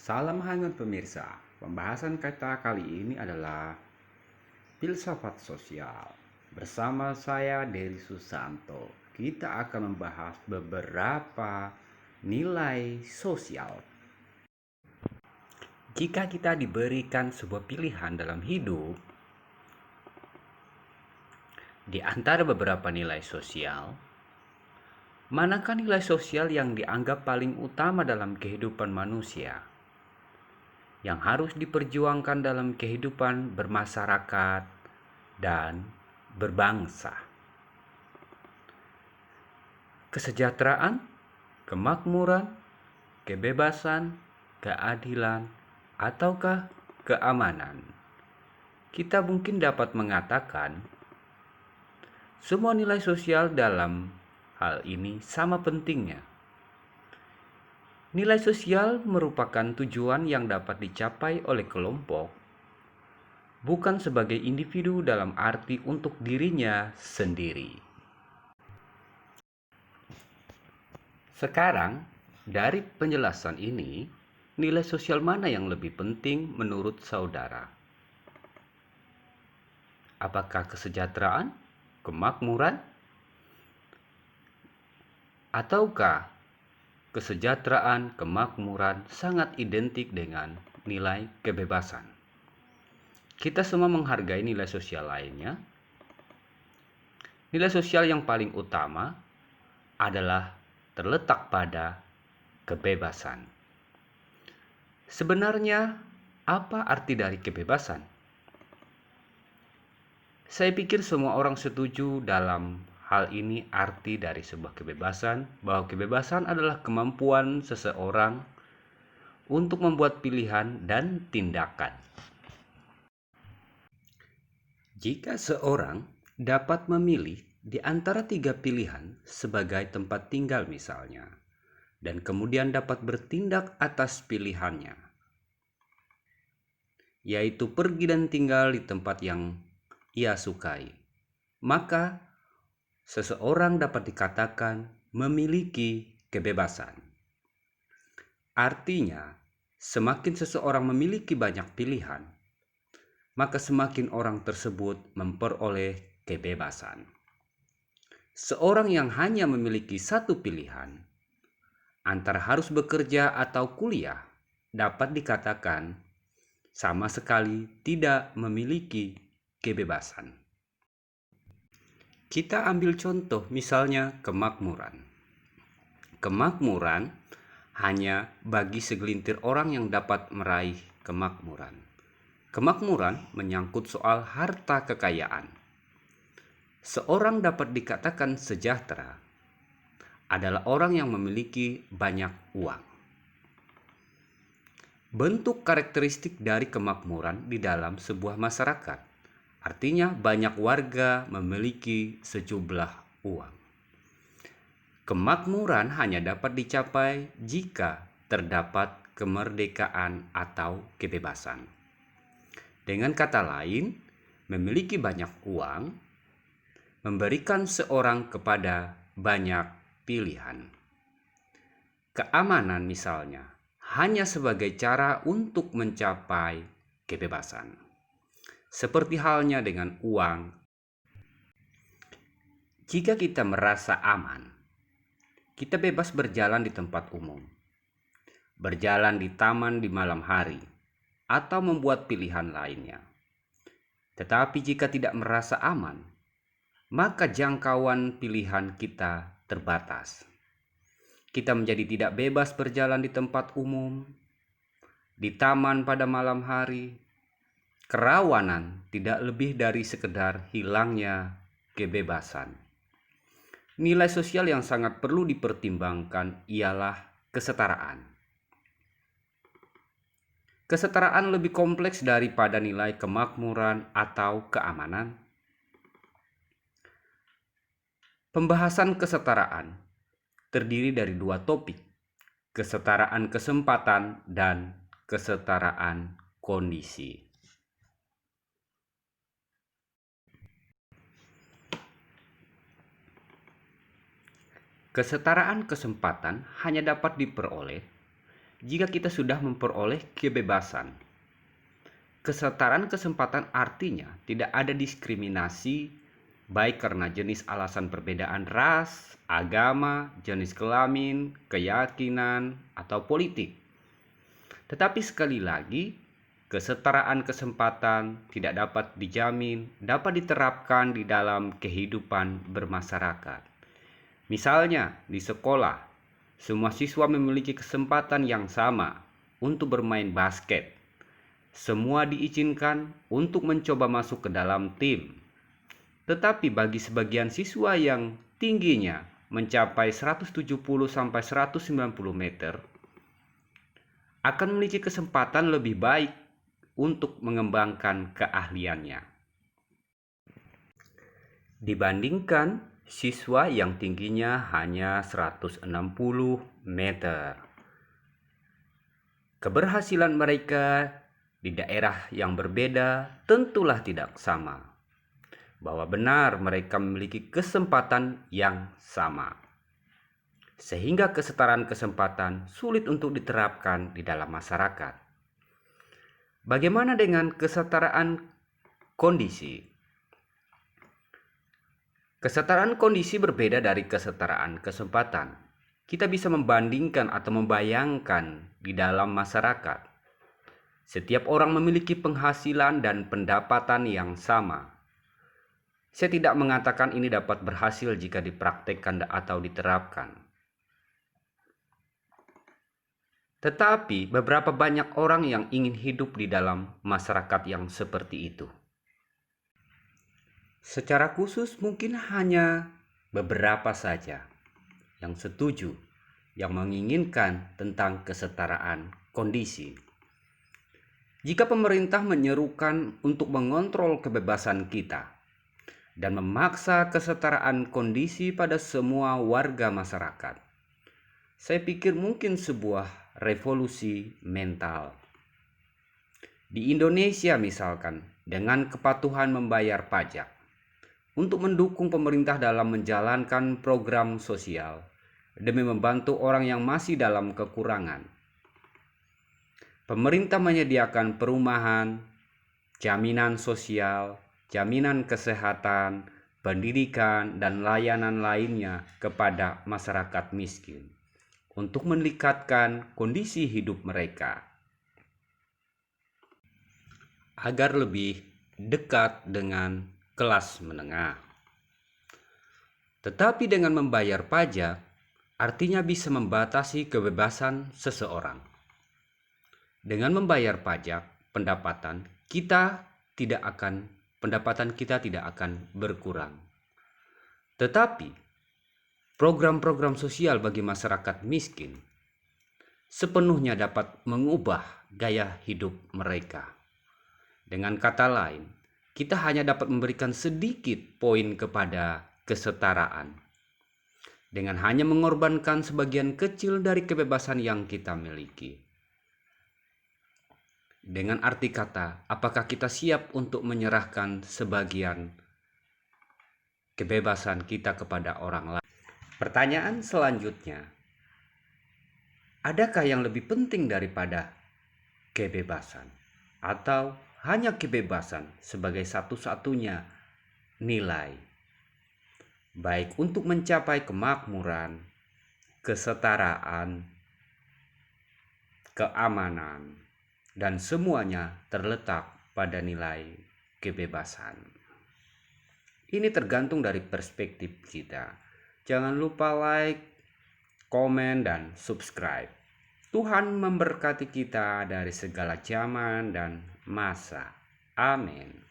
Salam hangat pemirsa. Pembahasan kita kali ini adalah filsafat sosial. Bersama saya Dery Susanto, kita akan membahas beberapa nilai sosial. Jika kita diberikan sebuah pilihan dalam hidup, di antara beberapa nilai sosial, manakah nilai sosial yang dianggap paling utama dalam kehidupan manusia? Yang harus diperjuangkan dalam kehidupan bermasyarakat dan berbangsa. Kesejahteraan, kemakmuran, kebebasan, keadilan, ataukah keamanan? Kita mungkin dapat mengatakan semua nilai sosial dalam hal ini sama pentingnya. Nilai sosial merupakan tujuan yang dapat dicapai oleh kelompok, bukan sebagai individu dalam arti untuk dirinya sendiri. Sekarang, dari penjelasan ini, nilai sosial mana yang lebih penting menurut saudara? Apakah kesejahteraan, kemakmuran, ataukah kesejahteraan, kemakmuran sangat identik dengan nilai kebebasan? Kita semua menghargai nilai sosial lainnya. Nilai sosial yang paling utama adalah terletak pada kebebasan. Sebenarnya, apa arti dari kebebasan? Saya pikir semua orang setuju dalam hal ini. Arti dari sebuah kebebasan, bahwa kebebasan adalah kemampuan seseorang untuk membuat pilihan dan tindakan. Jika seorang dapat memilih di antara 3 pilihan sebagai tempat tinggal misalnya, dan kemudian dapat bertindak atas pilihannya, yaitu pergi dan tinggal di tempat yang ia sukai, maka seseorang dapat dikatakan memiliki kebebasan. Artinya, semakin seseorang memiliki banyak pilihan, maka semakin orang tersebut memperoleh kebebasan. Seorang yang hanya memiliki satu pilihan, antara harus bekerja atau kuliah, dapat dikatakan sama sekali tidak memiliki kebebasan. Kita ambil contoh misalnya kemakmuran. Kemakmuran hanya bagi segelintir orang yang dapat meraih kemakmuran. Kemakmuran menyangkut soal harta kekayaan. Seorang dapat dikatakan sejahtera adalah orang yang memiliki banyak uang. Bentuk karakteristik dari kemakmuran di dalam sebuah masyarakat, artinya banyak warga memiliki sejumlah uang. Kemakmuran hanya dapat dicapai jika terdapat kemerdekaan atau kebebasan. Dengan kata lain, memiliki banyak uang memberikan seorang kepada banyak pilihan. Keamanan misalnya hanya sebagai cara untuk mencapai kebebasan. Seperti halnya dengan uang. Jika kita merasa aman, kita bebas berjalan di tempat umum, berjalan di taman di malam hari, atau membuat pilihan lainnya. Tetapi jika tidak merasa aman, maka jangkauan pilihan kita terbatas. Kita menjadi tidak bebas berjalan di tempat umum, di taman pada malam hari. Kerawanan tidak lebih dari sekedar hilangnya kebebasan. Nilai sosial yang sangat perlu dipertimbangkan ialah kesetaraan. Kesetaraan lebih kompleks daripada nilai kemakmuran atau keamanan. Pembahasan kesetaraan terdiri dari 2 topik, kesetaraan kesempatan dan kesetaraan kondisi. Kesetaraan kesempatan hanya dapat diperoleh jika kita sudah memperoleh kebebasan. Kesetaraan kesempatan artinya tidak ada diskriminasi baik karena jenis alasan perbedaan ras, agama, jenis kelamin, keyakinan, atau politik. Tetapi sekali lagi, kesetaraan kesempatan tidak dapat dijamin dapat diterapkan di dalam kehidupan bermasyarakat. Misalnya, di sekolah, semua siswa memiliki kesempatan yang sama untuk bermain basket. Semua diizinkan untuk mencoba masuk ke dalam tim. Tetapi bagi sebagian siswa yang tingginya mencapai 170 sampai 190 meter akan memiliki kesempatan lebih baik untuk mengembangkan keahliannya dibandingkan siswa yang tingginya hanya 160 meter. Keberhasilan mereka di daerah yang berbeda tentulah tidak sama. Bahwa benar mereka memiliki kesempatan yang sama. Sehingga kesetaraan kesempatan sulit untuk diterapkan di dalam masyarakat. Bagaimana dengan kesetaraan kondisi? Kesetaraan kondisi berbeda dari kesetaraan kesempatan. Kita bisa membandingkan atau membayangkan di dalam masyarakat. Setiap orang memiliki penghasilan dan pendapatan yang sama. Saya tidak mengatakan ini dapat berhasil jika dipraktekkan atau diterapkan. Tetapi beberapa banyak orang yang ingin hidup di dalam masyarakat yang seperti itu. Secara khusus mungkin hanya beberapa saja yang setuju, yang menginginkan tentang kesetaraan kondisi. Jika pemerintah menyerukan untuk mengontrol kebebasan kita, dan memaksa kesetaraan kondisi pada semua warga masyarakat, saya pikir mungkin sebuah revolusi mental. Di Indonesia misalkan, dengan kepatuhan membayar pajak untuk mendukung pemerintah dalam menjalankan program sosial demi membantu orang yang masih dalam kekurangan. Pemerintah menyediakan perumahan, jaminan sosial, jaminan kesehatan, pendidikan, dan layanan lainnya kepada masyarakat miskin untuk meningkatkan kondisi hidup mereka agar lebih dekat dengan kelas menengah. Tetapi dengan membayar pajak artinya bisa membatasi kebebasan seseorang. Dengan membayar pajak, pendapatan kita tidak akan berkurang. Tetapi program-program sosial bagi masyarakat miskin sepenuhnya dapat mengubah gaya hidup mereka. Dengan kata lain, kita hanya dapat memberikan sedikit poin kepada kesetaraan dengan hanya mengorbankan sebagian kecil dari kebebasan yang kita miliki. Dengan arti kata, apakah kita siap untuk menyerahkan sebagian kebebasan kita kepada orang lain? Pertanyaan selanjutnya, adakah yang lebih penting daripada kebebasan? Atau hanya kebebasan sebagai satu-satunya nilai, baik untuk mencapai kemakmuran, kesetaraan, keamanan, dan semuanya terletak pada nilai kebebasan. Ini tergantung dari perspektif kita. Jangan lupa like, komen, dan subscribe. Tuhan memberkati kita dari segala zaman dan masa. Amin.